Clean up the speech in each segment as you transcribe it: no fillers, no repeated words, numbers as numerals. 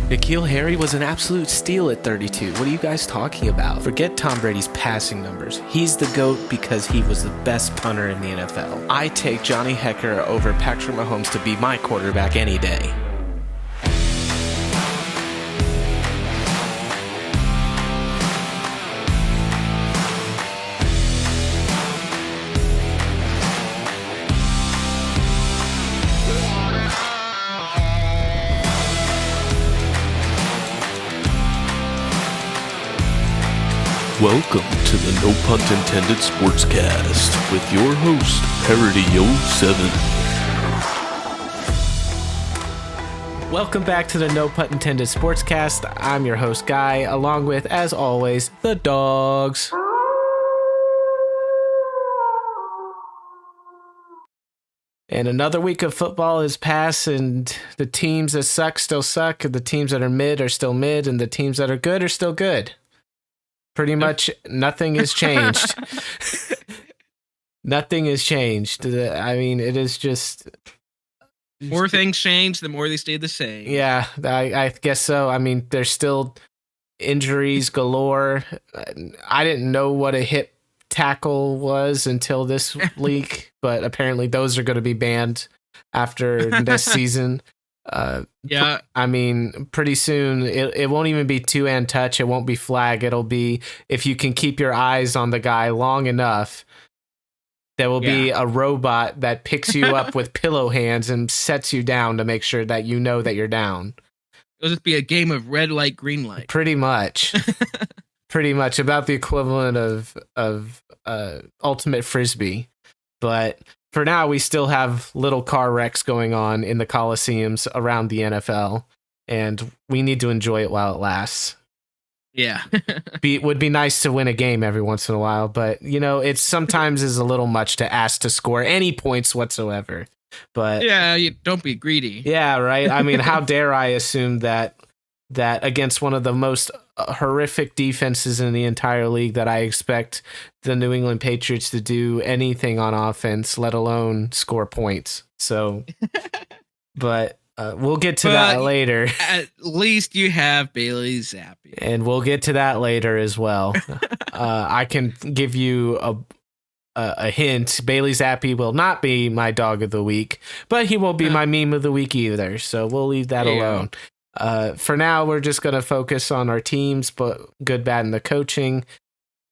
N'Keal Harry was an absolute steal at 32. What are you guys talking about? Forget Tom Brady's passing numbers. He's the GOAT because he was the best punter in the NFL. I take Johnny Hekker over Patrick Mahomes to be my quarterback any day. Welcome to the No Punt Intended Sportscast with your host, Parody07. Welcome back to the No Punt Intended Sportscast. I'm your host, Guy, along with, as always, the dogs. And another week of football has passed, and the teams that suck still suck, and the teams that are mid are still mid, and the teams that are good are still good. Pretty much nothing has changed. Nothing has changed. I mean, it is just... More things change, the more they stay the same. Yeah, I guess so. I mean, there's still injuries galore. I didn't know what a hip tackle was until this week, but apparently those are going to be banned after this season. Yeah, I mean, pretty soon it won't even be two-hand touch. It won't be flag. It'll be if you can keep your eyes on the guy long enough, there will be a robot that picks you up with pillow hands and sets you down to make sure that you know that you're down. It'll just be a game of red light, green light. Pretty much. Pretty much about the equivalent of Ultimate Frisbee. But for now, we still have little car wrecks going on in the Coliseums around the NFL, and we need to enjoy it while it lasts. Yeah. It would be nice to win a game every once in a while, but, you know, it sometimes is a little much to ask to score any points whatsoever. But yeah, you don't be greedy. Yeah, right? I mean, how dare I assume that against one of the most horrific defenses in the entire league that I expect the New England Patriots to do anything on offense, let alone score points. So, but we'll get to that later. At least you have Bailey Zappi. And we'll get to that later as well. I can give you a hint. Bailey Zappi will not be my dog of the week, but he won't be my meme of the week either. So we'll leave that alone. For now, we're just going to focus on our teams, but good, bad, and the coaching.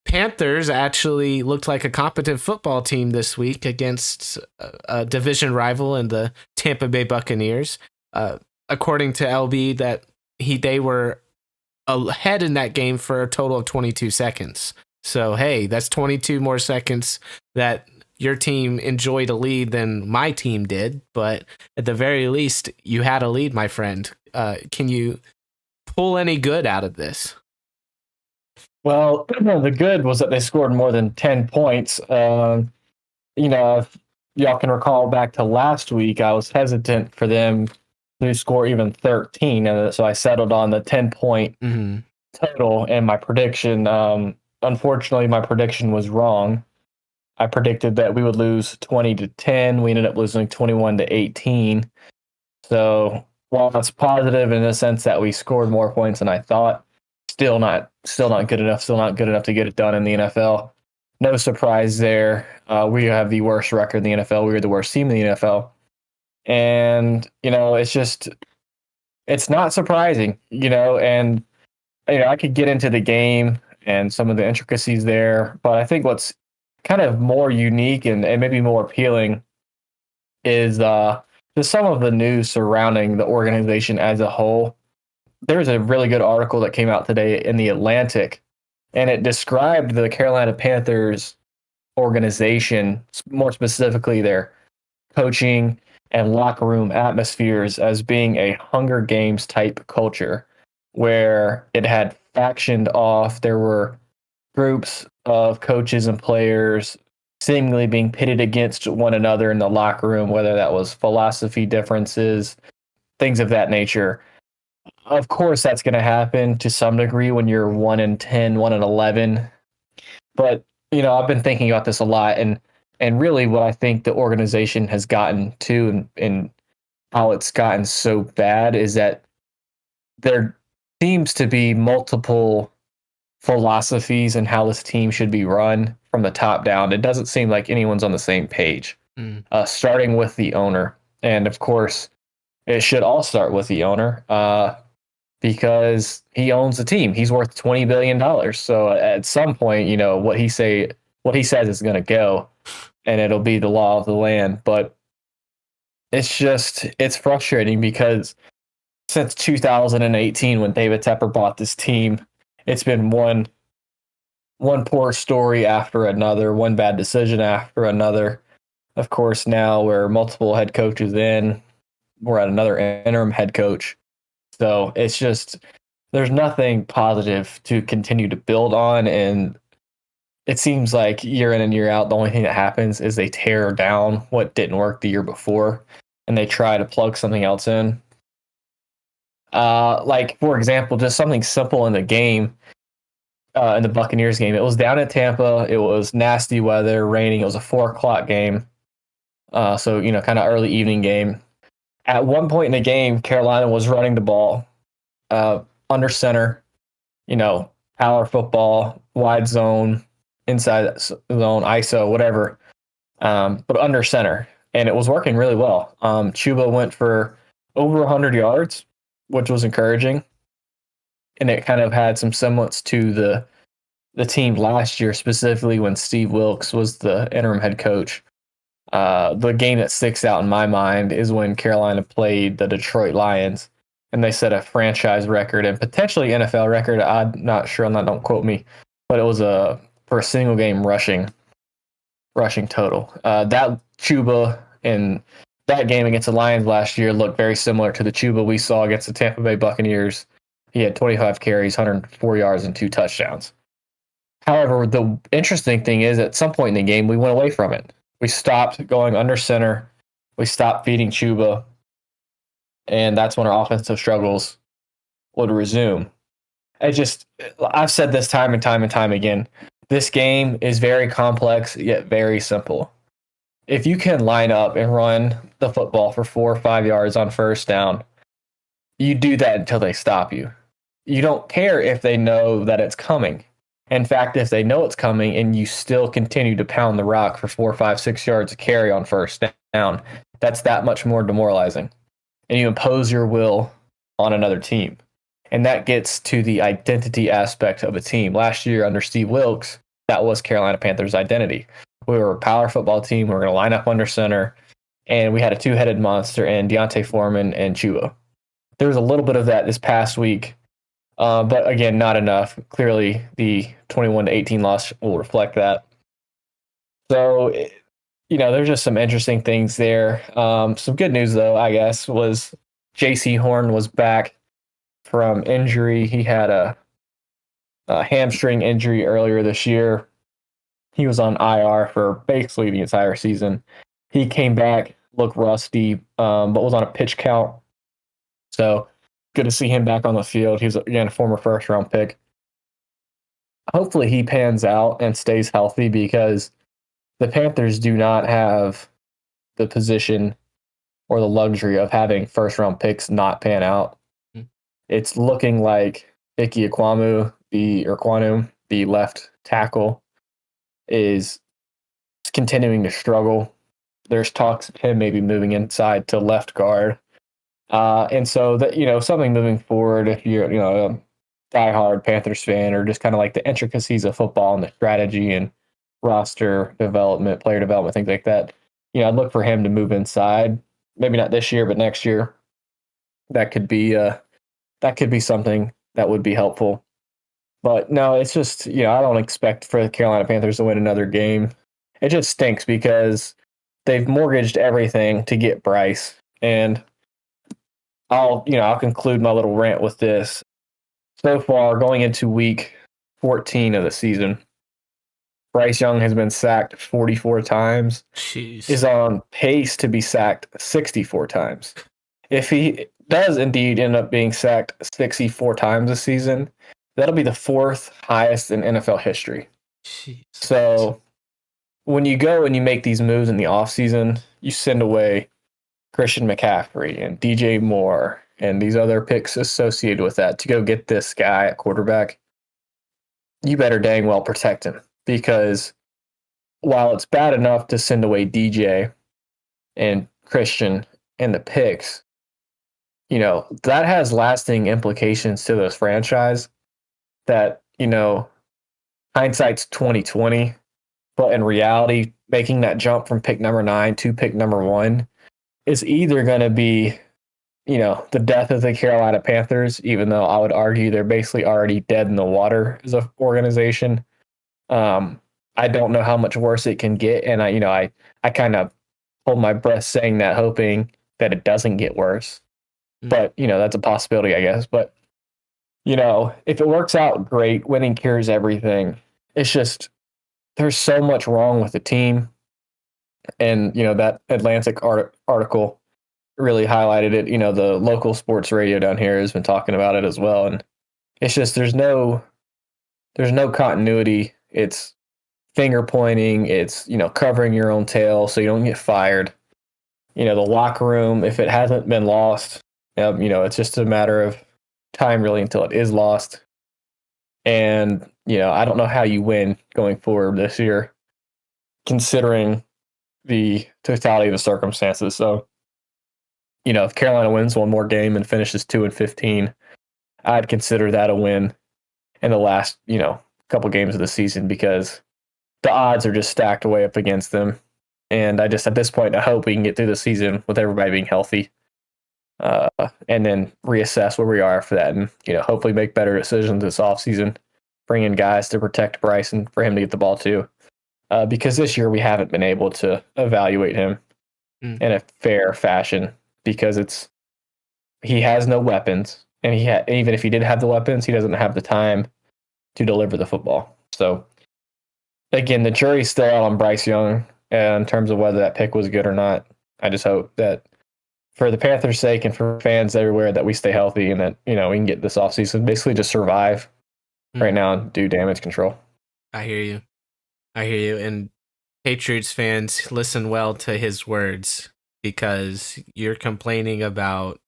Panthers actually looked like a competent football team this week against a division rival in the Tampa Bay Buccaneers. According to LB, they were ahead in that game for a total of 22 seconds. So, hey, that's 22 more seconds that your team enjoyed a lead than my team did. But at the very least, you had a lead, my friend. Can you pull any good out of this? Well, the good was that they scored more than 10 points. If y'all can recall back to last week, I was hesitant for them to score even 13. And so I settled on the 10-point total and my prediction. Unfortunately, my prediction was wrong. I predicted that we would lose 20-10. We ended up losing 21-18. So while it's positive in the sense that we scored more points than I thought, still not good enough. Still not good enough to get it done in the NFL. No surprise there. We have the worst record in the NFL. We were the worst team in the NFL, and it's not surprising. I could get into the game and some of the intricacies there, but I think what's kind of more unique and maybe more appealing is just some of the news surrounding the organization as a whole. There's a really good article that came out today in The Atlantic, and it described the Carolina Panthers organization, more specifically their coaching and locker room atmospheres, as being a Hunger Games type culture where it had factioned off. There were groups of coaches and players seemingly being pitted against one another in the locker room, whether that was philosophy differences, things of that nature. Of course, that's going to happen to some degree when you're 1-10, 1-11. But, I've been thinking about this a lot, and really what I think the organization has gotten to and how it's gotten so bad is that there seems to be multiple philosophies in how this team should be run from the top down. It doesn't seem like anyone's on the same page, starting with the owner. And of course, it should all start with the owner because he owns the team. He's worth $20 billion. So at some point, you know, what he says is going to go, and it'll be the law of the land. But it's frustrating because since 2018, when David Tepper bought this team, it's been one poor story after another, one bad decision after another. Of course, now we're multiple head coaches in. We're at another interim head coach. So it's just, there's nothing positive to continue to build on. And it seems like year in and year out, the only thing that happens is they tear down what didn't work the year before and they try to plug something else in. Like, for example, just something simple in the game, in the Buccaneers game. It was down in Tampa. It was nasty weather, raining. It was a 4:00 game. So, you know, kind of early evening game. At one point in the game, Carolina was running the ball under center, you know, power football, wide zone, inside zone, ISO, whatever, but under center. And it was working really well. Chuba went for over 100 yards, which was encouraging. And it kind of had some semblance to the team last year, specifically when Steve Wilkes was the interim head coach. The game that sticks out in my mind is when Carolina played the Detroit Lions, and they set a franchise record and potentially NFL record. I'm not sure on that. Don't quote me, but it was for a single game rushing total. That Chuba in that game against the Lions last year looked very similar to the Chuba we saw against the Tampa Bay Buccaneers. He had 25 carries, 104 yards, and 2 touchdowns. However, the interesting thing is at some point in the game, we went away from it. We stopped going under center. We stopped feeding Chuba. And that's when our offensive struggles would resume. I've said this time and time again. This game is very complex, yet very simple. If you can line up and run the football for 4 or 5 yards on first down, you do that until they stop you. You don't care if they know that it's coming. In fact, if they know it's coming and you still continue to pound the rock for 4, 5, 6 yards of carry on first down, that's that much more demoralizing. And you impose your will on another team. And that gets to the identity aspect of a team. Last year under Steve Wilkes, that was Carolina Panthers' identity. We were a power football team. We were going to line up under center. And we had a two-headed monster in Deontay Foreman and Chuba. There was a little bit of that this past week. But again, not enough. Clearly, the 21-18 loss will reflect that. So, you know, there's just some interesting things there. Some good news, though, I guess, was J.C. Horn was back from injury. He had a hamstring injury earlier this year. He was on IR for basically the entire season. He came back, looked rusty, but was on a pitch count. So, good to see him back on the field. He was, again, a former first-round pick. Hopefully he pans out and stays healthy because the Panthers do not have the position or the luxury of having first-round picks not pan out. It's looking like Ike Ekwonu, the left tackle, is continuing to struggle. There's talks of him maybe moving inside to left guard. And so that, you know, something moving forward, if you're, you know, a diehard Panthers fan or just kind of like the intricacies of football and the strategy and roster development, player development, things like that, you know, I'd look for him to move inside. Maybe not this year, but next year. That could be something that would be helpful. But no, it's just, you know, I don't expect for the Carolina Panthers to win another game. It just stinks because they've mortgaged everything to get Bryce. And I'll conclude my little rant with this. So far, going into week 14 of the season, Bryce Young has been sacked 44 times. Jeez. Is on pace to be sacked 64 times. If he does indeed end up being sacked 64 times this season, that'll be the 4th highest in NFL history. Jeez. So when you go and you make these moves in the offseason, you send away Christian McCaffrey and DJ Moore and these other picks associated with that to go get this guy at quarterback, you better dang well protect him, because while it's bad enough to send away DJ and Christian and the picks, that has lasting implications to this franchise that, hindsight's 2020, but in reality, making that jump from pick number 9 to pick number 1 is either going to be, the death of the Carolina Panthers, even though I would argue they're basically already dead in the water as an organization. I don't know how much worse it can get, and I kind of hold my breath saying that, hoping that it doesn't get worse. But that's a possibility, I guess. But if it works out, great. Winning cures everything. It's just there's so much wrong with the team, and that Atlantic article really highlighted it. The local sports radio down here has been talking about it as well, and it's just there's no continuity. It's finger pointing. It's covering your own tail so you don't get fired. The locker room, if it hasn't been lost, it's just a matter of time really until it is lost. And I don't know how you win going forward this year, considering the totality of the circumstances. So, if Carolina wins one more game and finishes 2-15, I'd consider that a win in the last, couple games of the season, because the odds are just stacked way up against them. And I just, at this point, I hope we can get through the season with everybody being healthy, and then reassess where we are after that, and hopefully make better decisions this offseason, bring in guys to protect Bryce and for him to get the ball too. Because this year we haven't been able to evaluate him in a fair fashion, because he has no weapons, and even if he did have the weapons, he doesn't have the time to deliver the football. So again, the jury's still out on Bryce Young in terms of whether that pick was good or not. I just hope that for the Panthers' sake and for fans everywhere that we stay healthy, and that we can get this offseason basically just survive right now and do damage control. I hear you. And Patriots fans, listen well to his words, because you're complaining about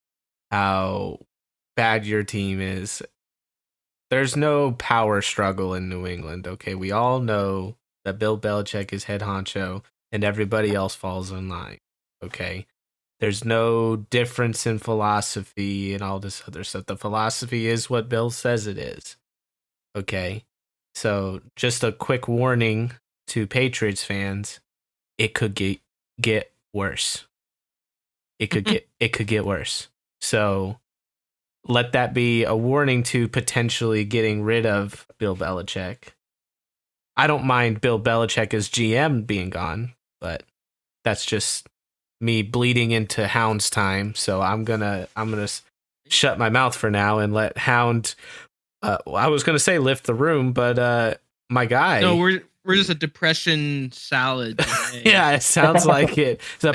how bad your team is. There's no power struggle in New England, okay? We all know that Bill Belichick is head honcho and everybody else falls in line, okay? There's no difference in philosophy and all this other stuff. The philosophy is what Bill says it is, okay? So just a quick warning to Patriots fans, it could get worse. It could get worse. So let that be a warning to potentially getting rid of Bill Belichick. I don't mind Bill Belichick as GM being gone, but that's just me bleeding into Hound's time. So I'm gonna shut my mouth for now and let Hound. I was gonna say lift the room, but my guy. No, we're just a depression salad. Yeah, it sounds like it. It's a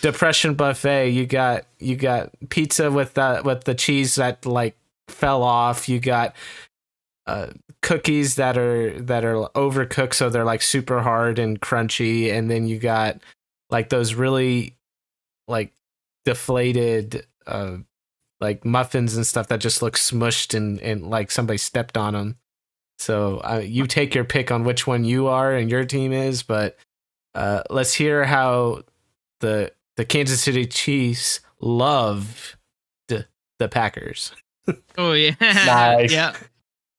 depression buffet. You got pizza with the cheese that like fell off. You got cookies that are overcooked, so they're like super hard and crunchy, and then you got like those really like deflated like muffins and stuff that just look smushed and like somebody stepped on them. So you take your pick on which one you are and your team is, but let's hear how the Kansas City Chiefs love the Packers. Oh yeah, Nice. Yeah.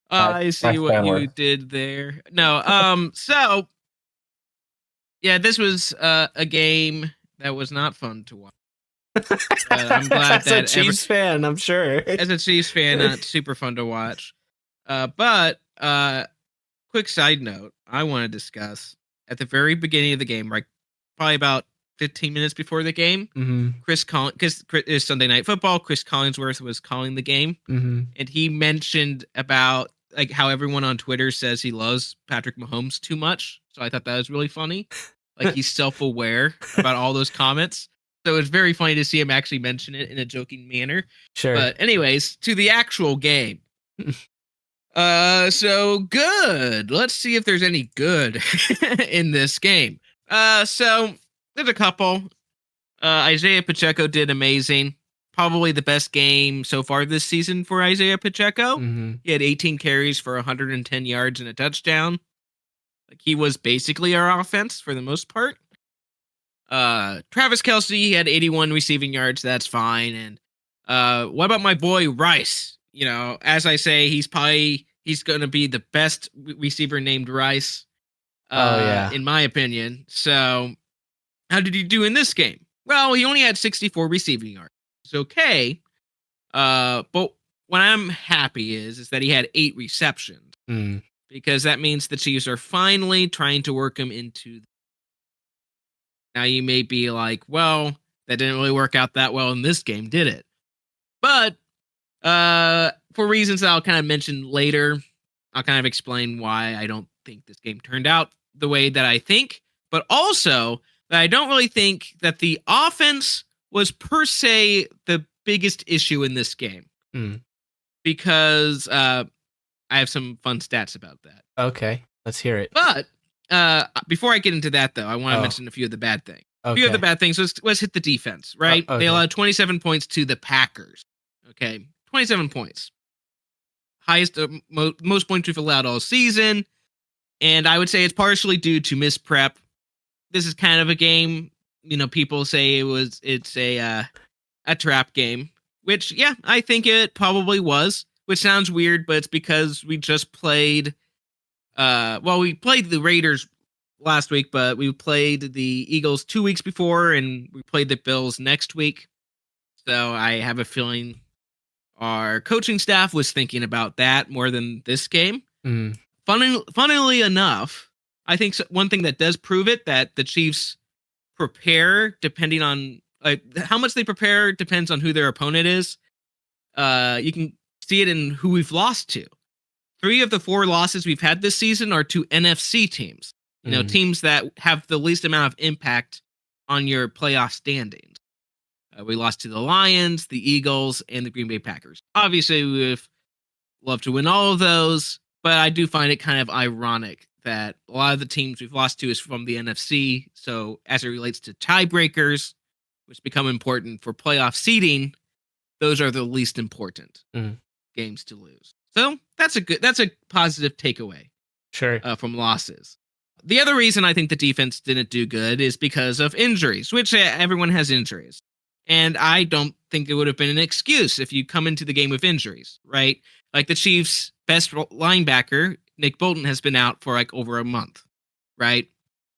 I see what you did there. No, so yeah, this was a game that was not fun to watch. I'm glad that as a Chiefs fan, I'm sure. As a Chiefs fan, not super fun to watch. But quick side note, I want to discuss at the very beginning of the game, right, probably about 15 minutes before the game, because it's Sunday Night Football, Chris Collinsworth was calling the game, and he mentioned about like how everyone on Twitter says he loves Patrick Mahomes too much. So I thought that was really funny. Like he's self-aware about all those comments. So it's very funny to see him actually mention it in a joking manner. Sure. But anyways, to the actual game. So good. Let's see if there's any good in this game. So there's a couple. Isaiah Pacheco did amazing. probably the best game so far this season for Isaiah Pacheco. He had 18 carries for 110 yards and a touchdown. Like, he was basically our offense for the most part. Travis Kelce, he had 81 receiving yards. That's fine. And what about my boy Rice? You know, as I say, he's going to be the best receiver named Rice. In my opinion. So how did he do in this game? Well, he only had 64 receiving yards. It's okay. But what I'm happy is that he had 8 receptions. Because that means the Chiefs are finally trying to work him into. Now you may be like, well, that didn't really work out that well in this game, did it? But for reasons that I'll kind of mention later, I'll kind of explain why I don't think this game turned out the way that I think, but also that I don't really think that the offense was per se the biggest issue in this game. Because I have some fun stats about that. Okay, let's hear it. But before I get into that, though, I want to mention a few of the bad things. Okay. A few of the bad things. Let's hit the defense, right? Okay. They allowed 27 points to the Packers. Okay, 27 points. Highest, most points we've allowed all season. And I would say it's partially due to misprep. This is kind of a game, you know, people say it's a trap game, which, yeah, I think it probably was, which sounds weird, but it's because we just played, we played the Raiders last week, but we played the Eagles 2 weeks before, and we played the Bills next week. So I have a feeling our coaching staff was thinking about that more than this game. Funnily enough, I think one thing that does prove it, that the Chiefs prepare depending on how much they prepare depends on who their opponent is. You can see it in who we've lost to. 3 of the 4 losses we've had this season are to NFC teams. You know, teams that have the least amount of impact on your playoff standings. We lost to the Lions, the Eagles, and the Green Bay Packers. Obviously, we would have loved to win all of those, but I do find it kind of ironic that a lot of the teams we've lost to is from the NFC. So as it relates to tiebreakers, which become important for playoff seeding, those are the least important games to lose. So that's a positive takeaway. Sure. From losses. The other reason I think the defense didn't do good is because of injuries, which everyone has injuries. And I don't think it would have been an excuse if you come into the game with injuries, right? Like the Chiefs' best linebacker, Nick Bolton, has been out for like over a month, right?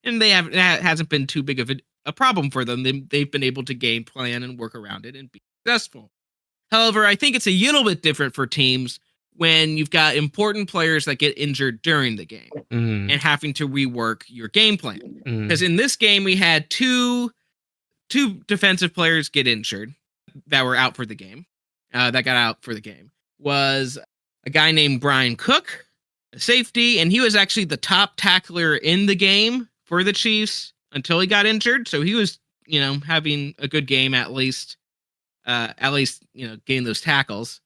And that hasn't been too big of a problem for them. They've been able to game plan and work around it and be successful. However, I think it's a little bit different for teams when you've got important players that get injured during the game and having to rework your game plan. Because in this game, we had two defensive players get injured that were out for the game, that got out for the game. Was a guy named Brian Cook, a safety, and he was actually the top tackler in the game for the Chiefs until he got injured. So he was, you know, having a good game at least, you know, getting those tackles.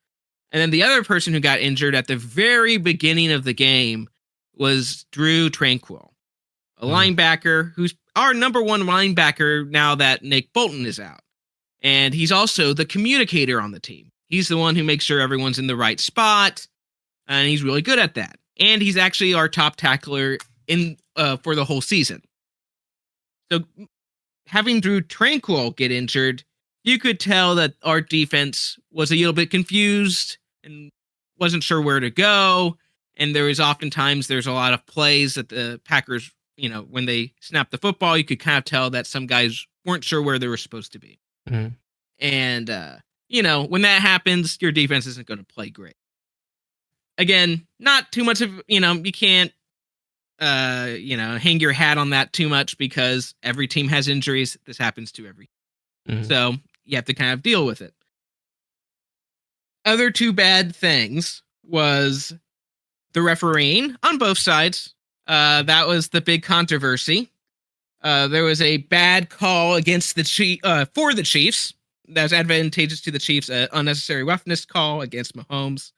And then the other person who got injured at the very beginning of the game was Drew Tranquil, a linebacker who's our number 1 linebacker now that Nick Bolton is out. And he's also the communicator on the team. He's the one who makes sure everyone's in the right spot, and he's really good at that. And he's actually our top tackler in for the whole season. So having Drew Tranquil get injured, you could tell that our defense was a little bit confused and wasn't sure where to go. And there's a lot of plays that the Packers, you know, when they snapped the football, you could kind of tell that some guys weren't sure where they were supposed to be. And, you know, when that happens, your defense isn't going to play great. Again, not too much of, you know, you can't, you know, hang your hat on that too much because every team has injuries. This happens to every team. So you have to kind of deal with it. Other 2 bad things was the refereeing on both sides. That was the big controversy. There was a bad call against for the Chiefs. That was advantageous to the Chiefs. An unnecessary roughness call against Mahomes.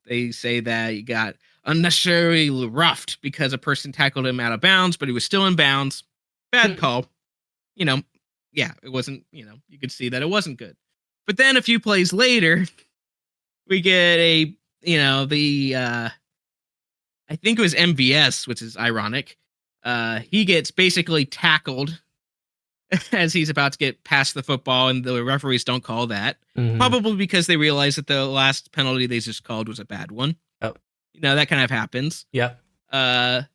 They say that he got unnecessarily roughed because a person tackled him out of bounds, but he was still in bounds. Bad call. You know, yeah, it wasn't, you know, you could see that it wasn't good. But then a few plays later, we get I think it was MVS, which is ironic. He gets basically tackled as he's about to get past the football, and the referees don't call that. Mhm. Probably because they realized that the last penalty they just called was a bad one. Oh. That kind of happens. Yep.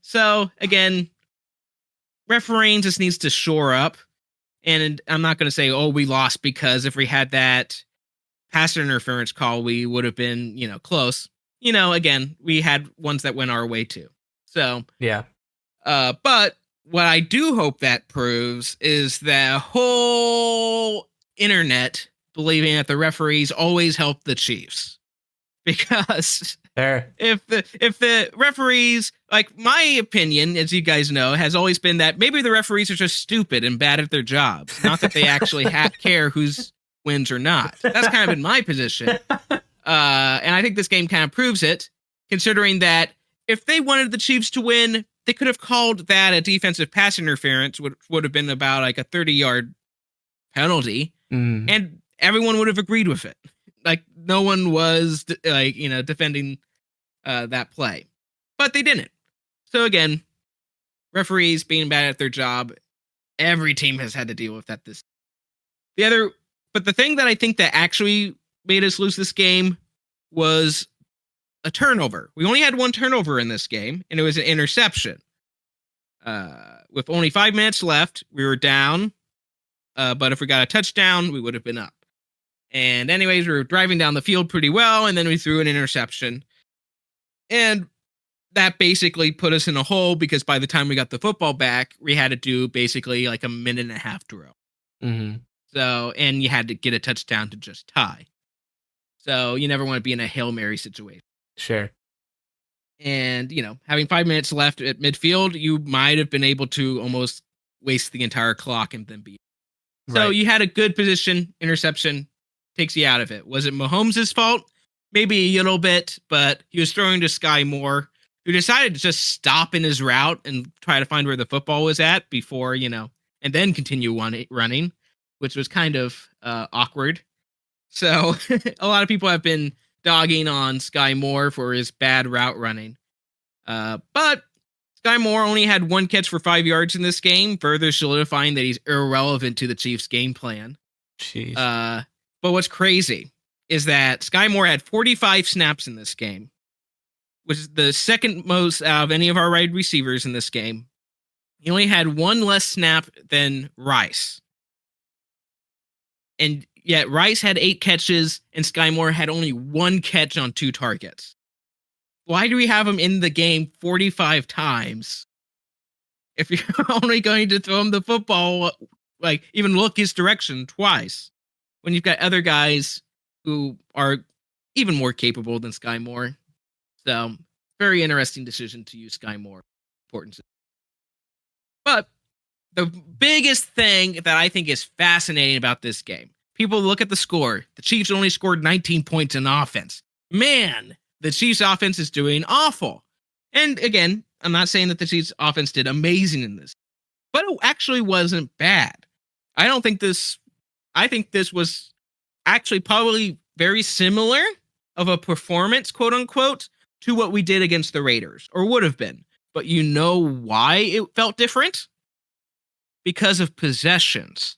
So again, refereeing just needs to shore up. And I'm not going to say, we lost, because if we had that pass interference call, we would have been, close. Again, we had ones that went our way too. So, yeah. But what I do hope that proves is the whole internet believing that the referees always help the Chiefs. Because if the referees, like, my opinion, as you guys know, has always been that maybe the referees are just stupid and bad at their jobs, not that they actually care who's wins or not. That's kind of been my position. And I think this game kind of proves it, considering that if they wanted the Chiefs to win, they could have called that a defensive pass interference, which would have been about like a 30-yard penalty, and everyone would have agreed with it. Like, no one was defending that play, but they didn't. So again, referees being bad at their job, every team has had to deal with that. But the thing that I think that actually made us lose this game was a turnover. We only had one turnover in this game, and it was an interception. With only 5 minutes left, we were down. But if we got a touchdown, we would have been up. And anyways, we were driving down the field pretty well, and then we threw an interception. And that basically put us in a hole, because by the time we got the football back, we had to do basically like a minute and a half drill. Mm-hmm. So, and you had to get a touchdown to just tie. So you never want to be in a Hail Mary situation. Sure. And, having 5 minutes left at midfield, you might have been able to almost waste the entire clock and then beat. So Right. you had a good position, interception takes you out of it. Was it Mahomes' fault? Maybe a little bit, but he was throwing to Sky Moore, who decided to just stop in his route and try to find where the football was at before, and then continue running, which was kind of awkward. So a lot of people have been dogging on Sky Moore for his bad route running. But Sky Moore only had one catch for 5 yards in this game, further solidifying that he's irrelevant to the Chiefs' game plan. Jeez. But what's crazy is that Sky Moore had 45 snaps in this game, which is the second most out of any of our wide receivers in this game. He only had one less snap than Rice. And yet Rice had 8 catches and Sky Moore had only 1 catch on 2 targets. Why do we have him in the game 45 times if you're only going to throw him the football, like even look his direction twice, when you've got other guys who are even more capable than Sky Moore? So, very interesting decision to use Sky Moore. Important. But the biggest thing that I think is fascinating about this game, people look at the score. The Chiefs only scored 19 points in offense. Man, the Chiefs offense is doing awful. And again, I'm not saying that the Chiefs offense did amazing in this, but it actually wasn't bad. I think this was actually probably very similar of a performance, quote unquote, to what we did against the Raiders, or would have been. But you know why it felt different? Because of possessions.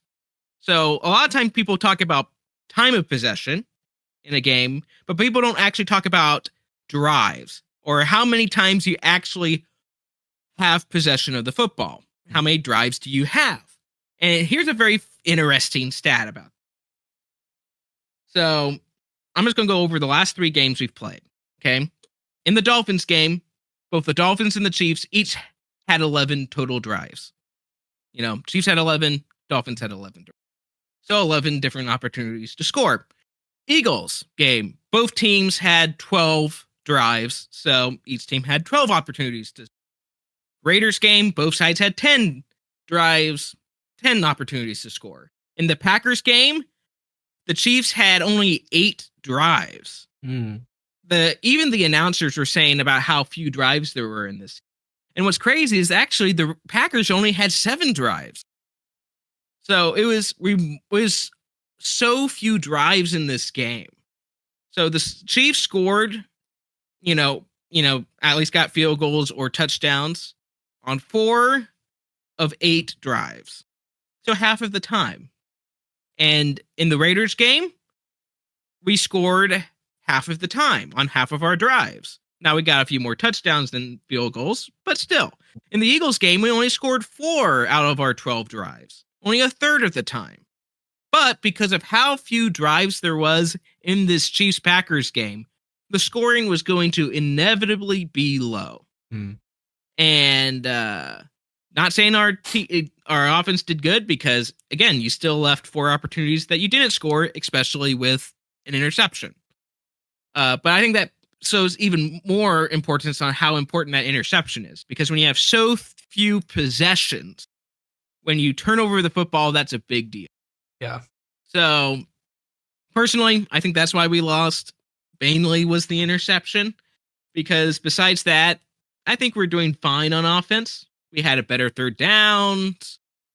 So a lot of times people talk about time of possession in a game, but people don't actually talk about drives or how many times you actually have possession of the football. How many drives do you have? And here's a very interesting stat about it. So I'm just going to go over the last 3 games we've played. Okay. In the Dolphins game, both the Dolphins and the Chiefs each had 11 total drives. Chiefs had 11, Dolphins had 11. So 11 different opportunities to score. Eagles game, both teams had 12 drives, so each team had 12 opportunities to. Raiders game, both sides had 10 drives, 10 opportunities to score. In the Packers game, the Chiefs had only 8 drives. Even the announcers were saying about how few drives there were in this. And what's crazy is actually the Packers only had 7 drives. So it was so few drives in this game. So the Chiefs scored, at least got field goals or touchdowns on 4 of 8 drives. So half of the time. And in the Raiders game, we scored half of the time on half of our drives. Now we got a few more touchdowns than field goals, but still. In the Eagles game, we only scored 4 out of our 12 drives, only a third of the time. But because of how few drives there was in this Chiefs-Packers game, the scoring was going to inevitably be low. And not saying our offense did good because, again, you still left 4 opportunities that you didn't score, especially with an interception. But I think that shows even more importance on how important that interception is. Because when you have so few possessions, when you turn over the football, that's a big deal. Yeah. So, personally, I think that's why we lost. Mainly was the interception. Because besides that, I think we're doing fine on offense. We had a better third down.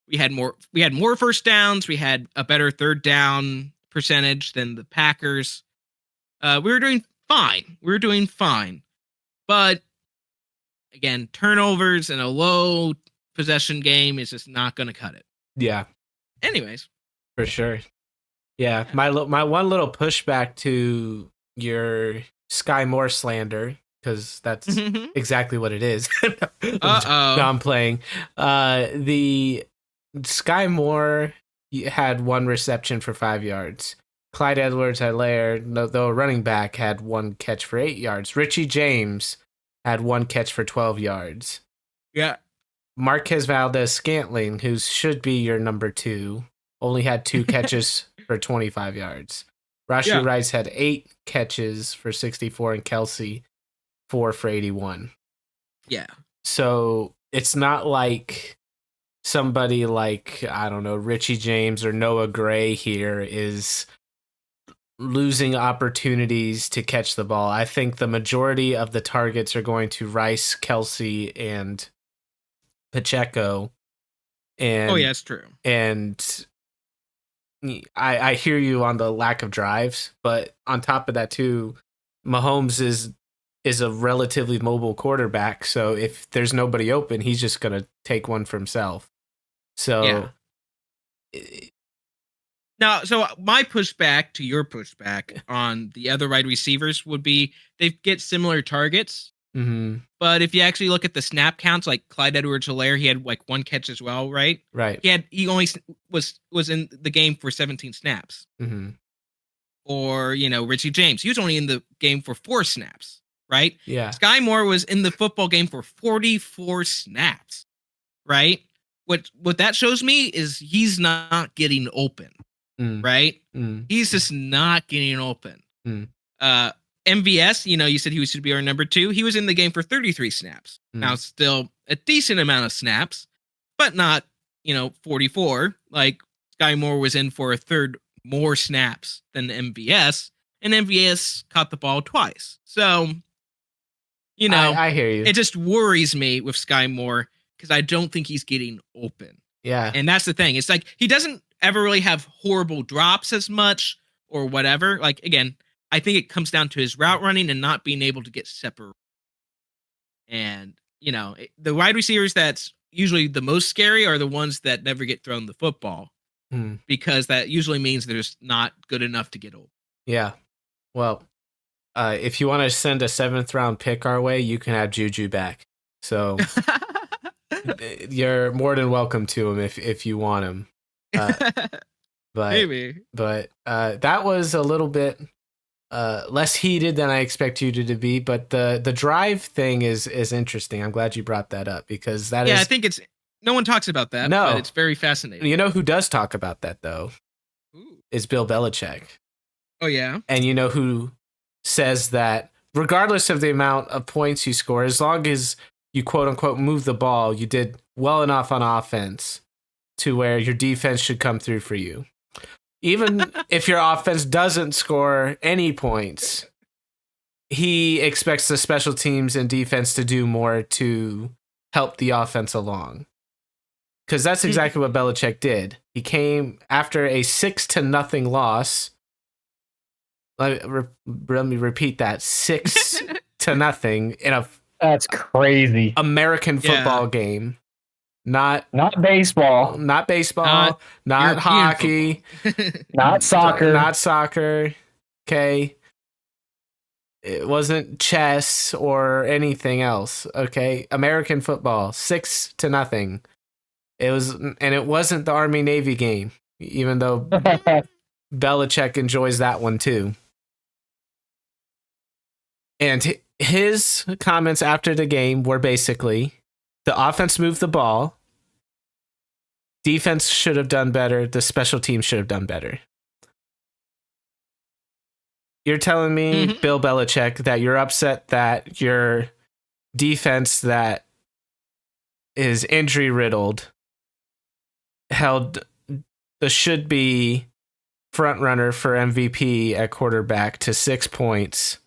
We had more first downs. We had a better third down percentage than the Packers. We were doing fine. But again, turnovers and a low possession game is just not going to cut it. Yeah. Anyways, for sure. Yeah, my one little pushback to your Sky Moore slander, because that's exactly what it is. No, I'm playing. The Sky Moore had 1 reception for 5 yards. Clyde Edwards-Helaire, though a running back, had 1 catch for 8 yards. Richie James had 1 catch for 12 yards. Yeah. Marquez Valdez-Scantling, who should be your number 2, only had 2 catches for 25 yards. Rashee Rice had 8 catches for 64, and Kelsey 4 for 81. Yeah. So it's not like somebody like, I don't know, Richie James or Noah Gray here is losing opportunities to catch the ball. I think the majority of the targets are going to Rice, Kelsey, and Pacheco. And it's true. And I hear you on the lack of drives, but on top of that too, Mahomes is a relatively mobile quarterback. So if there's nobody open, he's just gonna take one for himself. So now, so my pushback to your pushback on the other wide receivers would be they get similar targets. Mm-hmm. But if you actually look at the snap counts, like Clyde Edwards-Helaire, he had like 1 catch as well, right? Right. He only was in the game for 17 snaps. Mm-hmm. Or, Richie James, he was only in the game for 4 snaps, right? Yeah. Sky Moore was in the football game for 44 snaps, right? What that shows me is he's not getting open, right? He's just not getting open. MVS, you said he should be our number 2. He was in the game for 33 snaps. Now, still a decent amount of snaps, but not, 44. Like, Sky Moore was in for a third more snaps than MVS, and MVS caught the ball twice. So, I hear you. It just worries me with Sky Moore because I don't think he's getting open. Yeah. And that's the thing. It's like he doesn't ever really have horrible drops as much or whatever. Like, again, I think it comes down to his route running and not being able to get separate. And, the wide receivers that's usually the most scary are the ones that never get thrown the football because that usually means they're just not good enough to get open. Yeah. Well, if you want to send a 7th round pick our way, you can have Juju back. So you're more than welcome to him if you want him. But Maybe. But that was a little bit less heated than I expect you to be, but the drive thing is interesting. I'm glad you brought that up because that is. I think no one talks about that. No, but it's very fascinating. You know who does talk about that though? Ooh. Is Bill Belichick. Oh yeah, and you know who says that regardless of the amount of points you score, as long as you quote unquote move the ball, you did well enough on offense to where your defense should come through for you. Even if your offense doesn't score any points, he expects the special teams and defense to do more to help the offense along. because that's exactly what Belichick did. He came after a 6-0 loss. Let me repeat that: 6-0 in a That's crazy. American football game. Not baseball. Not baseball. Not European hockey. Not soccer. Not soccer. Okay. It wasn't chess or anything else. Okay. American football. 6-0. It wasn't the Army Navy game, even though Belichick enjoys that one too. And his comments after the game were basically, the offense moved the ball. Defense should have done better. The special team should have done better. You're telling me, Bill Belichick, that you're upset that your defense that is injury riddled held the should-be front-runner for MVP at quarterback to 6 points,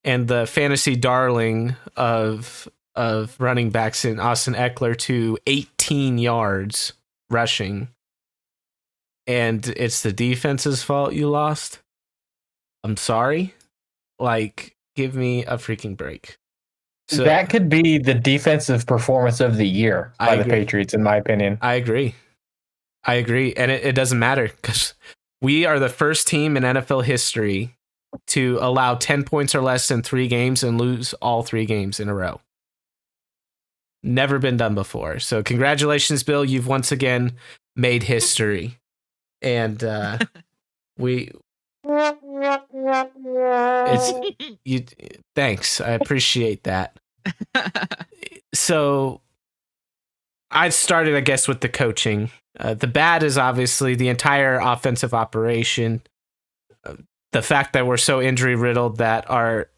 and the fantasy darling of running backs in Austin Eckler to 18 yards rushing, and it's the defense's fault you lost? I'm sorry? Like, give me a freaking break. So, that could be the defensive performance of the year by the Patriots, in my opinion. I agree. And it doesn't matter because we are the first team in NFL history to allow 10 points or less in 3 games and lose all 3 games in a row. Never been done before. So congratulations, Bill. You've once again made history. And thanks. I appreciate that. So I started, I guess, with the coaching. The bad is obviously the entire offensive operation. The fact that we're so injury riddled that our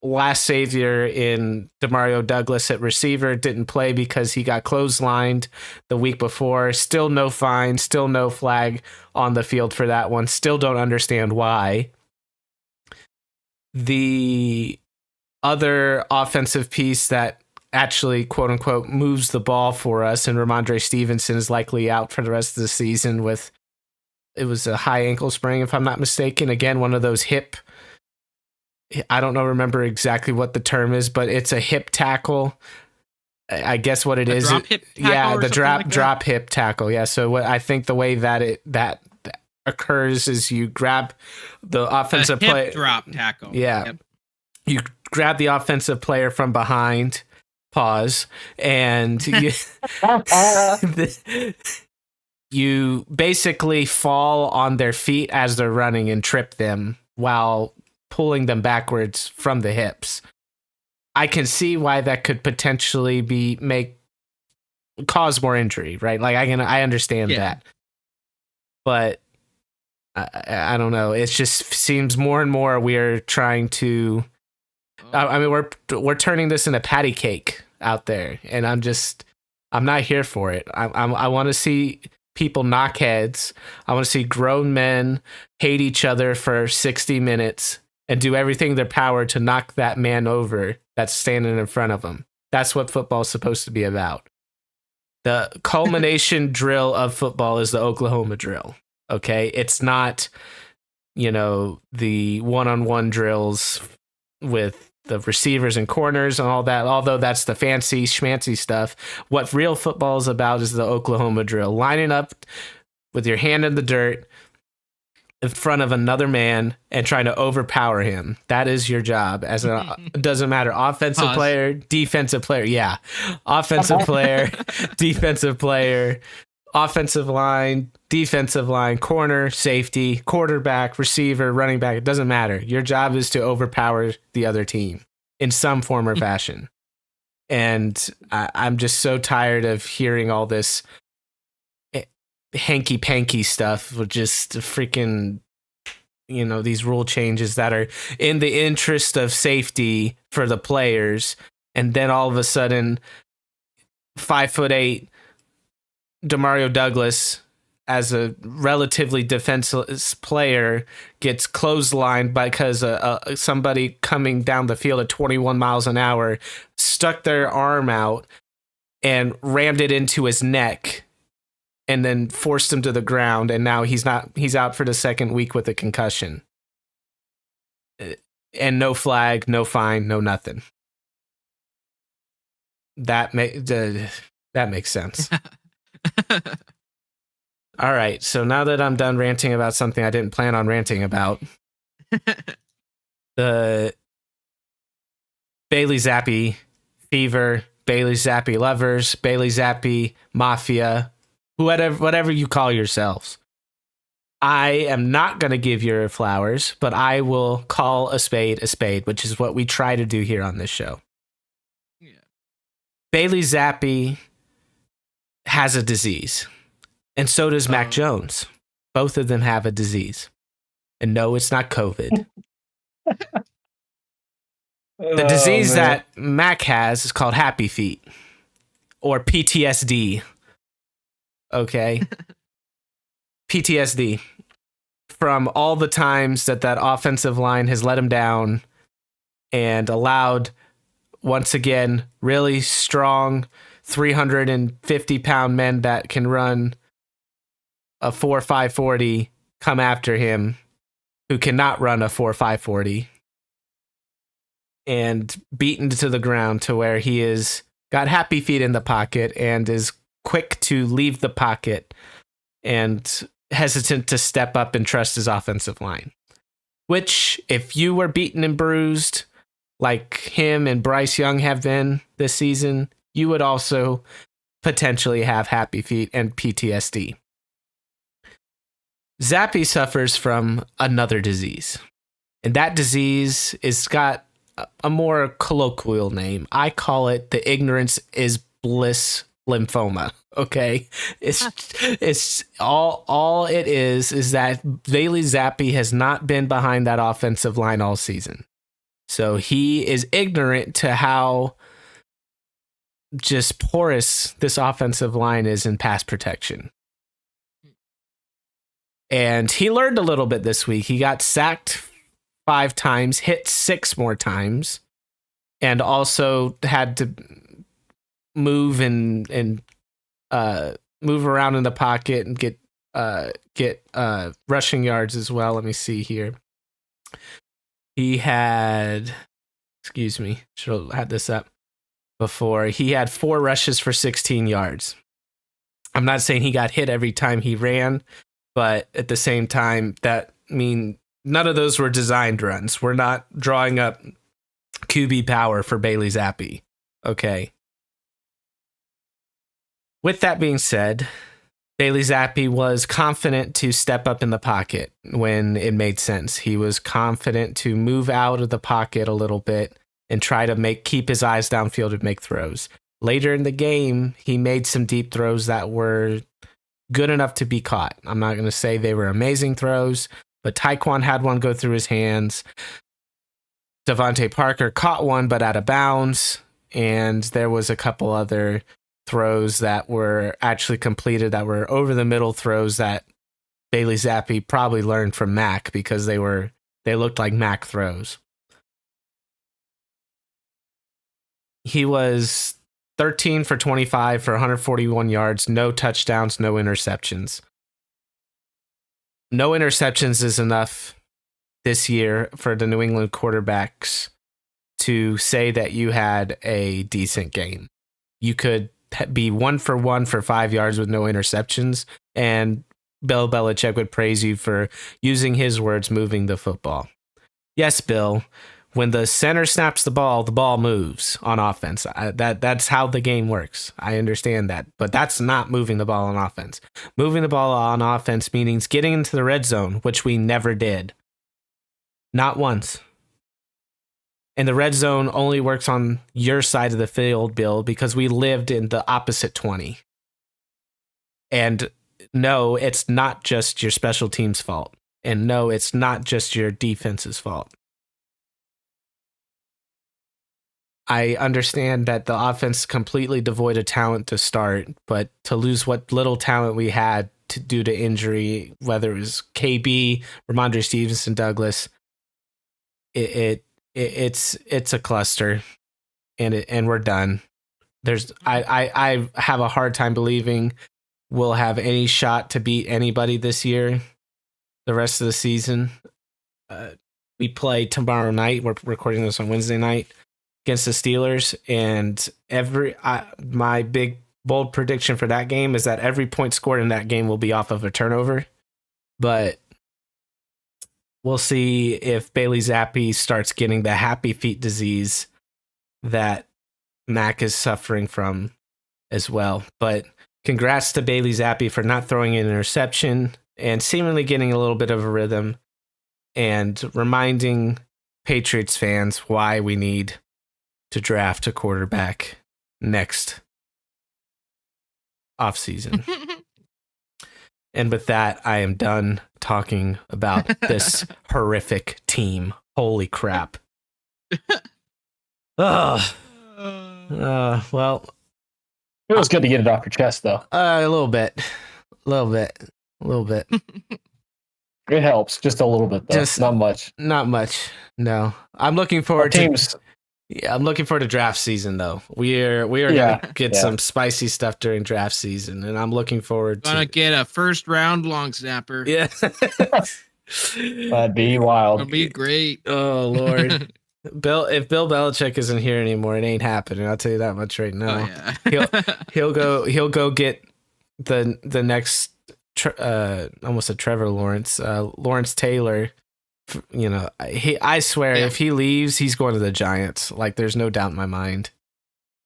last savior in Demario Douglas at receiver didn't play because he got clotheslined the week before. Still no fine, still no flag on the field for that one. Still don't understand why. The other offensive piece that actually, quote unquote, moves the ball for us, and Ramondre Stevenson is likely out for the rest of the season with, it was a high ankle sprain, if I'm not mistaken. Again, one of those hip, I don't remember exactly what the term is, but it's a hip tackle. I guess what it is. Drop hip tackle, yeah, the drop like hip tackle. Yeah. So what I think the way that occurs is you grab the offensive player. Drop tackle. Yeah. Yep. You grab the offensive player from behind, pause, and you basically fall on their feet as they're running and trip them while pulling them backwards from the hips. I can see why that could potentially cause more injury, right? Like I understand that, but I don't know. It just seems more and more we're trying to. I mean, we're turning this into patty cake out there, and I'm not here for it. I want to see people knock heads. I want to see grown men hate each other for 60 minutes and do everything in their power to knock that man over that's standing in front of them. That's what football is supposed to be about. The culmination drill of football is the Oklahoma drill. Okay, it's not, the one-on-one drills with the receivers and corners and all that, although that's the fancy schmancy stuff. What real football is about is the Oklahoma drill. Lining up with your hand in the dirt in front of another man and trying to overpower him. That is your job. It doesn't matter. Offensive player, defensive player. Yeah. Offensive player, defensive player, offensive line, defensive line, corner, safety, quarterback, receiver, running back. It doesn't matter. Your job is to overpower the other team in some form or fashion. And I'm just so tired of hearing all this hanky-panky stuff with just freaking, these rule changes that are in the interest of safety for the players. And then all of a sudden, 5'8" Demario Douglas, as a relatively defenseless player, gets clotheslined because somebody coming down the field at 21 miles an hour stuck their arm out and rammed it into his neck and then forced him to the ground, and now he's out for the second week with a concussion. And no flag, no fine, no nothing. That makes sense. All right, so now that I'm done ranting about something I didn't plan on ranting about, the Bailey Zappi fever, Bailey Zappi lovers, Bailey Zappi mafia, whatever you call yourselves. I am not going to give your flowers, but I will call a spade, which is what we try to do here on this show. Yeah. Bailey Zappi has a disease, and so does Mac Jones. Both of them have a disease. And no, it's not COVID. The disease that Mac has is called happy feet, or PTSD. Okay? PTSD. From all the times that offensive line has let him down and allowed, once again, really strong 350-pound men that can run a 4.540 come after him, who cannot run a 4.540, and beaten to the ground to where he is got happy feet in the pocket and is quick to leave the pocket and hesitant to step up and trust his offensive line. Which, if you were beaten and bruised like him and Bryce Young have been this season, you would also potentially have happy feet and PTSD. Zappi suffers from another disease, and that disease is got a more colloquial name. I call it the ignorance is bliss lymphoma. Okay, it's all it is that Bailey Zappi has not been behind that offensive line all season, so he is ignorant to how just porous this offensive line is in pass protection. And he learned a little bit this week. He got sacked 5 times, hit 6 more times, and also had to move and move around in the pocket and get rushing yards as well. Let me see here. He had, excuse me, should have had this up before. He had 4 rushes for 16 yards. I'm not saying he got hit every time he ran, but at the same time, none of those were designed runs. We're not drawing up QB power for Bailey Zappi. Okay. With that being said, Bailey Zappi was confident to step up in the pocket when it made sense. He was confident to move out of the pocket a little bit and try to keep his eyes downfield and make throws. Later in the game, he made some deep throws that were good enough to be caught. I'm not going to say they were amazing throws, but Tyquan had one go through his hands. Devontae Parker caught one, but out of bounds. And there was a couple other throws that were actually completed that were over the middle throws that Bailey Zappi probably learned from Mac because they looked like Mac throws. He was 13 for 25 for 141 yards, no touchdowns, no interceptions. No interceptions is enough this year for the New England quarterbacks to say that you had a decent game. You could be 1 for 1 for 5 yards with no interceptions, and Bill Belichick would praise you for using his words, moving the football. Yes, Bill, when the center snaps the ball moves on offense. That's how the game works. I understand that, but that's not moving the ball on offense. Moving the ball on offense means getting into the red zone, which we never did. Not once. And the red zone only works on your side of the field, Bill, because we lived in the opposite 20. And no, it's not just your special teams' fault. And no, it's not just your defense's fault. I understand that the offense is completely devoid of talent to start, but to lose what little talent we had due to injury, whether it was KB, Ramondre Stevenson, Douglas, it's a cluster, and we're done. I have a hard time believing will have any shot to beat anybody this year, the rest of the season. We play tomorrow night. We're recording this on Wednesday night against the Steelers, and my big bold prediction for that game is that every point scored in that game will be off of a turnover. But we'll see if Bailey Zappi starts getting the happy feet disease that Mac is suffering from as well. But congrats to Bailey Zappi for not throwing an interception and seemingly getting a little bit of a rhythm and reminding Patriots fans why we need to draft a quarterback next offseason. And with that, I am done talking about this horrific team. Holy crap. Well, It was good to get it off your chest, though. a little bit. It helps just a little bit, though. Just not much. Not much. No, I'm looking forward I'm looking forward to draft season, though. We are gonna get some spicy stuff during draft season, and I'm looking forward to. Gonna get a first round long snapper. Yeah, That'd be wild. It'll be great. Oh Lord, if Bill Belichick isn't here anymore, it ain't happening. I'll tell you that much right now. Oh, yeah. He'll go get the next almost a Trevor Lawrence, Lawrence Taylor. You know, I swear if he leaves, he's going to the Giants. Like, there's no doubt in my mind.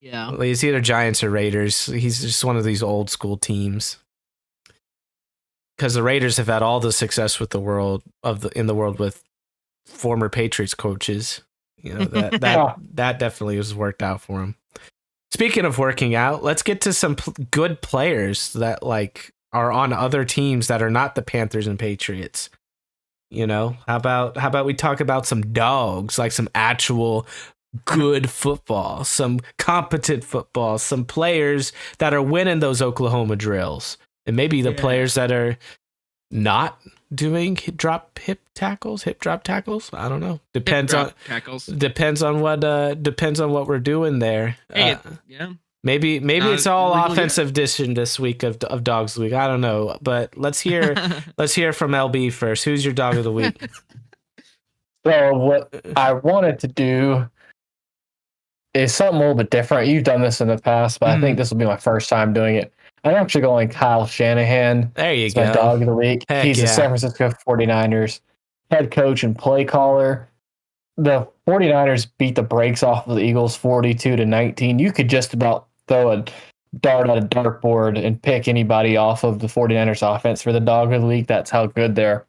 Yeah, He's either Giants or Raiders. He's just one of these old school teams. Because the Raiders have had all the success with in the world with former Patriots coaches. You know, that definitely has worked out for him. Speaking of working out, let's get to some good players that like are on other teams that are not the Panthers and Patriots. You know, how about we talk about some dogs, like some actual good football, some competent football, some players that are winning those Oklahoma drills, and maybe the players that are not doing hip drop tackles. I don't know. Depends on what we're doing there. Maybe it's all offensive edition this week of Dogs of the Week. I don't know, but let's hear from LB first. Who's your dog of the week? So what I wanted to do is something a little bit different. You've done this in the past, but I think this will be my first time doing it. I'm actually going Kyle Shanahan. There you go. My dog of the week. Heck He's the San Francisco 49ers head coach and play caller. The 49ers beat the brakes off of the Eagles 42-19. You could just about throw a dart at a dartboard and pick anybody off of the 49ers offense for the dog of the week. That's how good their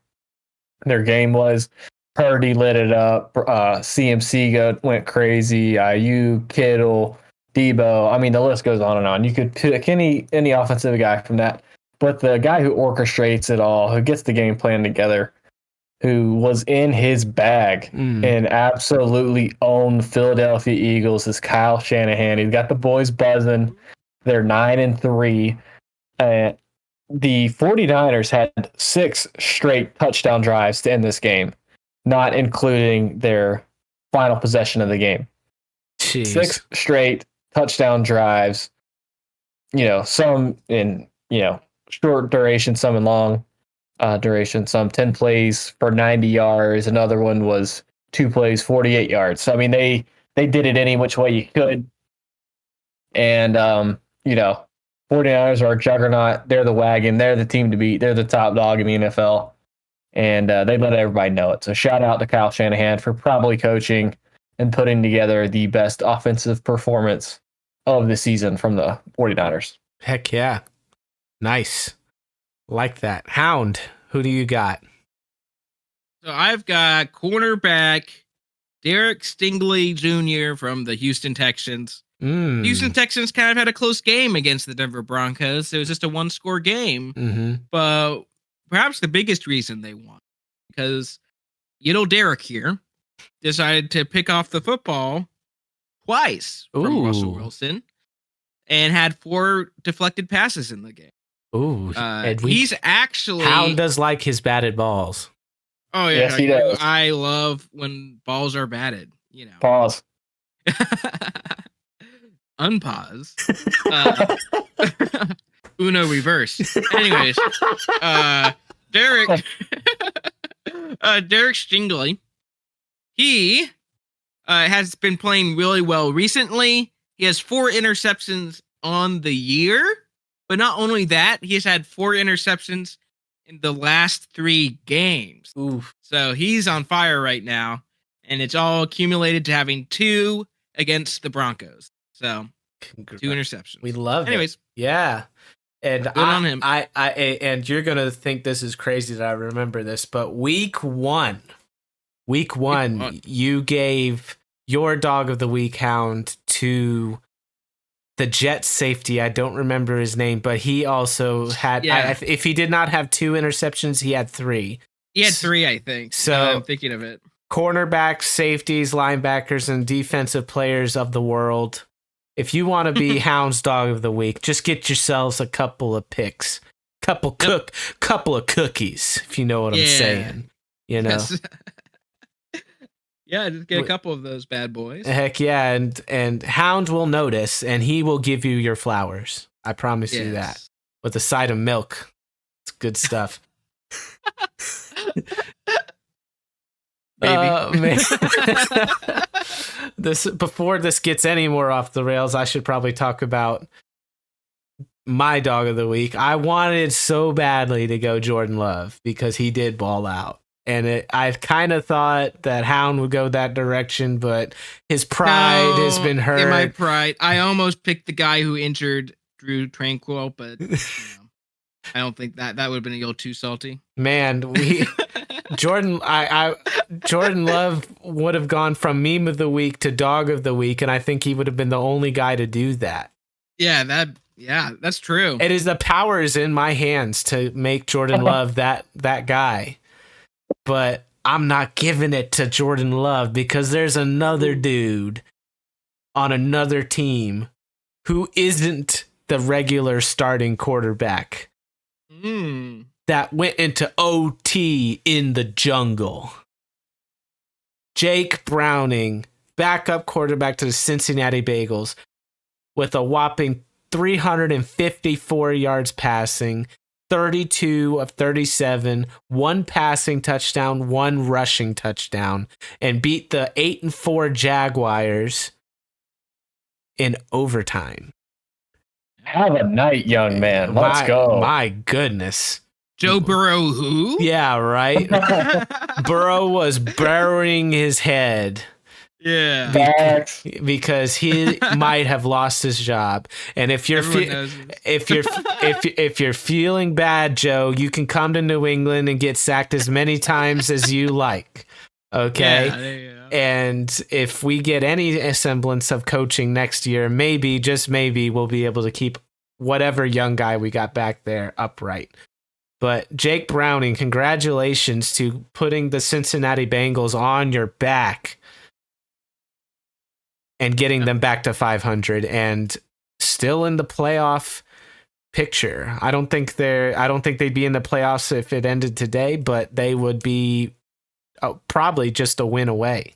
game was. Purdy lit it up. CMC went crazy. IU, Kittle, Debo. I mean, the list goes on and on. You could pick any offensive guy from that. But the guy who orchestrates it all, who gets the game plan together, who was in his bag and absolutely owned the Philadelphia Eagles is Kyle Shanahan. He's got the boys buzzing. They're 9-3. The 49ers had 6 straight touchdown drives to end this game, not including their final possession of the game. Jeez. 6 straight touchdown drives, some in, short duration, some in long duration, some 10 plays for 90 yards. Another one was 2 plays, 48 yards. So, I mean, they did it any which way you could. And, 49ers are a juggernaut. They're the wagon. They're the team to beat. They're the top dog in the NFL. And they let everybody know it. So shout out to Kyle Shanahan for probably coaching and putting together the best offensive performance of the season from the 49ers. Heck yeah. Nice. Like that. Hound, who do you got? So I've got cornerback Derek Stingley Jr. from the Houston Texans. Houston Texans kind of had a close game against the Denver Broncos. It was just a 1-score game. But perhaps the biggest reason they won, because Derek here decided to pick off the football twice from Russell Wilson and had 4 deflected passes in the game. Ooh, he's actually Hound does like his batted balls. Oh yeah, yes, he does. I love when balls are batted. Pause. Unpause. Uno reverse. Anyways, Derek Stingley, he has been playing really well recently. He has 4 interceptions on the year, but not only that, he has had 4 interceptions in the last 3 games. Oof. So he's on fire right now, and it's all accumulated to having 2 against the Broncos. So 2 interceptions. We love Anyways, it. Yeah. And good on him. And you're gonna think this is crazy that I remember this, but week one, you gave your dog of the week, Hound, to the Jets safety. I don't remember his name, but he also had. Yeah. If he did not have 2 interceptions, he had 3. He had 3, I think. So I'm thinking of it. Cornerbacks, safeties, linebackers, and defensive players of the world. If you want to be Hound's dog of the week, just get yourselves a couple of picks, couple of cookies, if you know what I'm saying. You know. Yes. Yeah, just get a couple of those bad boys. Heck yeah, and Hound will notice, and he will give you your flowers. I promise you that. With a side of milk. It's good stuff. Baby. Man. Before this gets any more off the rails, I should probably talk about my dog of the week. I wanted so badly to go Jordan Love because he did ball out. And I kind of thought that Hound would go that direction, but his pride has been hurt. In my pride, I almost picked the guy who injured Drew Tranquil, but I don't think that would have been a little too salty. Man, Jordan Love would have gone from meme of the week to dog of the week, and I think he would have been the only guy to do that. Yeah, that's true. It is the power is in my hands to make Jordan Love that guy. But I'm not giving it to Jordan Love because there's another dude on another team who isn't the regular starting quarterback that went into OT in the jungle. Jake Browning, backup quarterback to the Cincinnati Bengals, with a whopping 354 yards passing, 32 of 37, 1 passing touchdown, 1 rushing touchdown, and beat the 8-4 Jaguars in overtime. Have a night, young man. Let's go. My goodness. Joe Burrow who? Yeah, right? Burrow was burying his head. Yeah. Because he might have lost his job. And if you're if you're feeling bad, Joe, you can come to New England and get sacked as many times as you like. Okay? Yeah. And if we get any semblance of coaching next year, maybe, just maybe, we'll be able to keep whatever young guy we got back there upright. But Jake Browning, congratulations to putting the Cincinnati Bengals on your back and getting them back to 500 and still in the playoff picture. I don't think they'd be in the playoffs if it ended today, but they would be probably just a win away.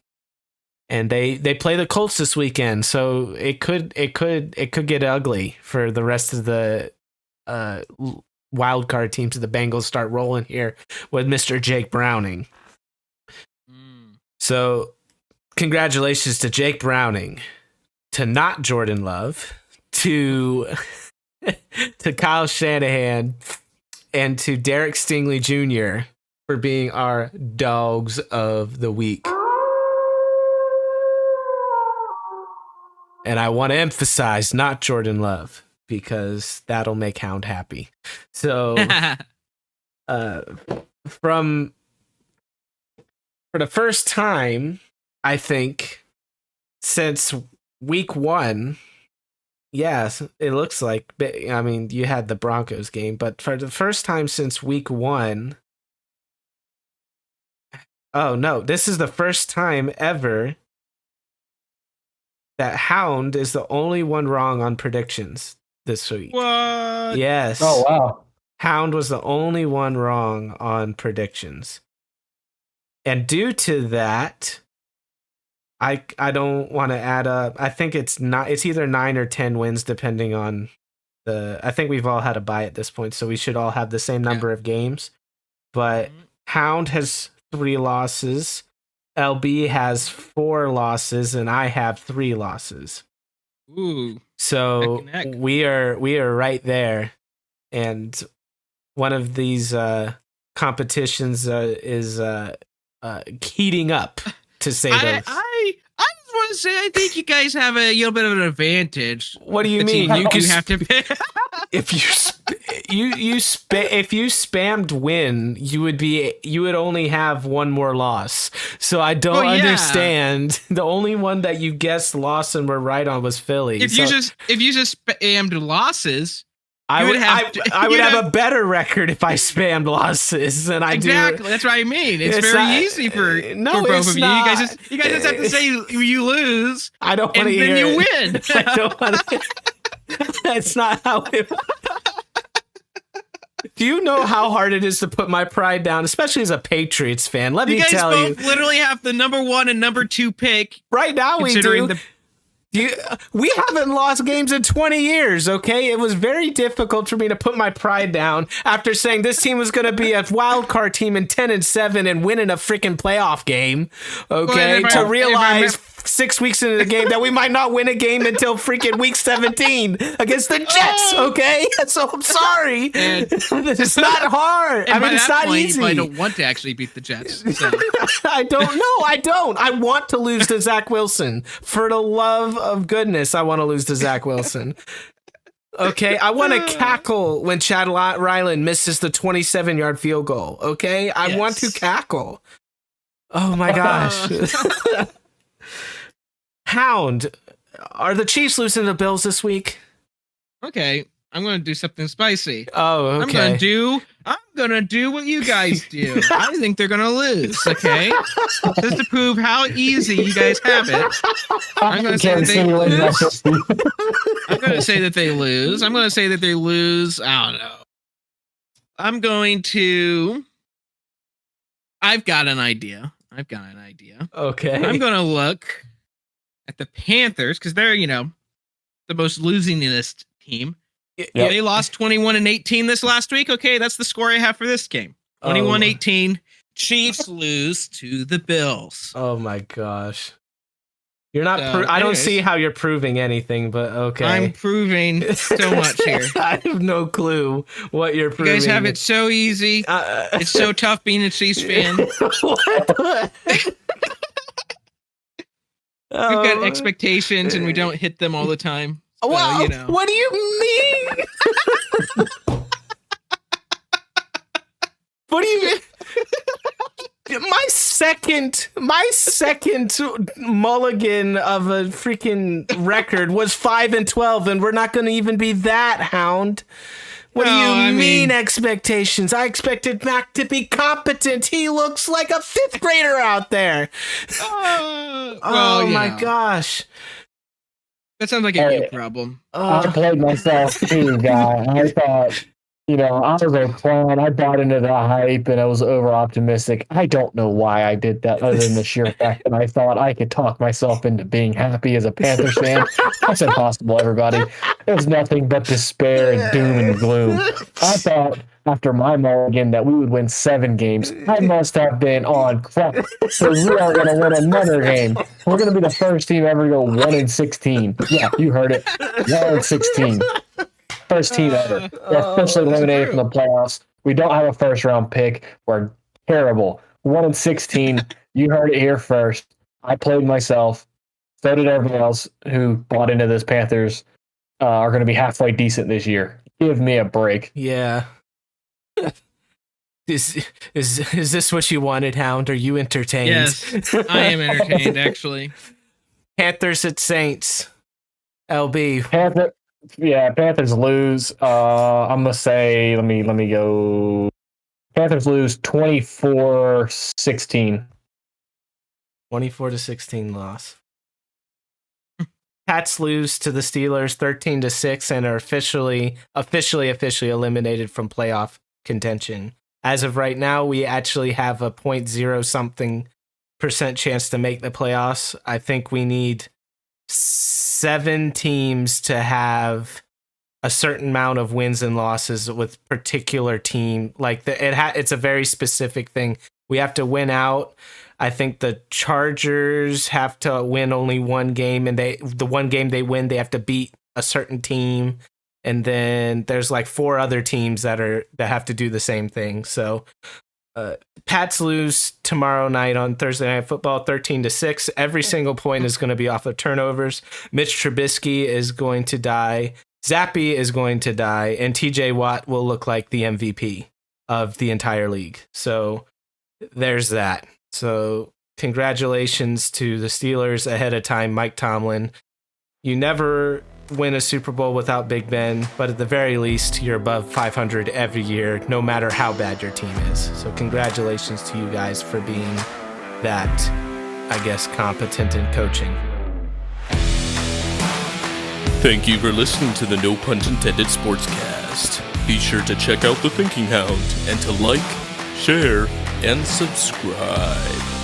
And they play the Colts this weekend, so it could get ugly for the rest of the wild card teams. The Bengals start rolling here with Mr. Jake Browning. So congratulations to Jake Browning, to not Jordan Love, to Kyle Shanahan, and to Derek Stingley Jr. for being our dogs of the week. And I want to emphasize not Jordan Love, because that'll make Hound happy. So for the first time, I think, since week 1, yes, it looks like, I mean, you had the Broncos game, but for the first time since week 1, oh no, this is the first time ever that Hound is the only one wrong on predictions this week. What? Yes. Oh, wow. Hound was the only one wrong on predictions. And due to that, I don't want to add up. I think it's either 9 or 10 wins depending on I think we've all had a bye at this point, so we should all have the same number of games. But Hound has 3 losses, LB has 4 losses, and I have 3 losses. Ooh. So Neck and neck. we are right there, and one of these competitions is heating up, to say the. I just want to say I think you guys have a little bit of an advantage. What do you The mean? team You can have to pick. if if you spammed win, you would only have one more loss. So I don't understand. The only one that you guessed lost and were right on was Philly. If you just spammed losses, I would have a better record if I spammed losses than I do. Exactly. That's what I mean. It's very not, easy for both it's of you. not. You guys just have to say you lose. I don't want to and hear then you it. win. I don't want to. That's not how it. Do you know how hard it is to put my pride down, especially as a Patriots fan? Let me tell you. You guys both literally have the number 1 and number 2 pick. Right now we do. We haven't lost games in 20 years, okay? It was very difficult for me to put my pride down after saying this team was going to be a wild card team in 10-7 and winning a freaking playoff game, okay? To realize 6 weeks into the game that we might not win a game until freaking week 17 against the Jets, okay? So I'm sorry. It's not hard. I mean, it's not easy. I don't want to actually beat the Jets. So. I don't know. I don't. I want to lose to Zach Wilson. For the love of goodness, I want to lose to Zach Wilson. Okay, I want to cackle when Chad Ryland misses the 27-yard field goal. Okay, I want to cackle. Oh my gosh. Hound, are the Chiefs losing the Bills this week? Okay, I'm going to do something spicy. Oh, okay. I'm gonna do what you guys do. I think they're gonna lose. Okay, just to prove how easy you guys have it. I'm gonna say that they lose. I'm gonna say that they lose. I'm gonna say that they lose. I don't know. I've got an idea. Okay. I'm gonna look at the Panthers because they're the most losingest team. Yep. They lost 21-18 this last week. Okay, that's the score I have for this game. 21-18. Chiefs lose to the Bills. Oh my gosh. You're not I don't see how you're proving anything, but okay. I'm proving so much here. I have no clue what you're proving. You guys have it so easy. It's so tough being a Chiefs fan. What? We've got expectations and we don't hit them all the time. So, well, what do you mean? What do you mean? My second mulligan of a freaking record was 5-12, and we're not going to even be that, Hound. What do you mean expectations? I expected Mac to be competent. He looks like a 5th grader out there. My gosh. That sounds like a you problem. I played myself too, guy. I thought, I was a clown. I bought into the hype and I was over optimistic. I don't know why I did that other than the sheer fact that I thought I could talk myself into being happy as a Panthers fan. That's impossible, everybody. It was nothing but despair and doom and gloom. I thought after my mulligan that we would win 7 games. I must have been on crack. So we are going to win another game. We're going to be the first team ever to go 1-16. Yeah, you heard it. 1-16. First team ever. We're officially eliminated from the playoffs. We don't have a first-round pick. We're terrible. 1-16. You heard it here first. I played myself. So did everyone else who bought into this Panthers are going to be halfway decent this year. Give me a break. Yeah. Is this what you wanted, Hound? Are you entertained? Yes, I am entertained, actually. Panthers at Saints. LB. Panthers lose. I'm gonna say, let me go. Panthers lose 24-16. 24-16 loss. Pats lose to the Steelers 13-6 and are officially eliminated from playoff contention. As of right now, we actually have a 0.0-something% chance to make the playoffs. I think we need 7 teams to have a certain amount of wins and losses with particular team. Like it's a very specific thing. We have to win out. I think the Chargers have to win only one game, and the one game they win, they have to beat a certain team. And then there's like 4 other teams that have to do the same thing. So Pats lose tomorrow night on Thursday Night Football, 13-6. Every single point is going to be off of turnovers. Mitch Trubisky is going to die. Zappy is going to die, and TJ Watt will look like the MVP of the entire league. So there's that. So congratulations to the Steelers ahead of time, Mike Tomlin. You never win a Super Bowl without Big Ben, but at the very least, you're above 500 every year, no matter how bad your team is. So congratulations to you guys for being that, I guess, competent in coaching. Thank you for listening to the No Punt Intended Sportscast. Be sure to check out the Thinking Hound and to like, share, and subscribe.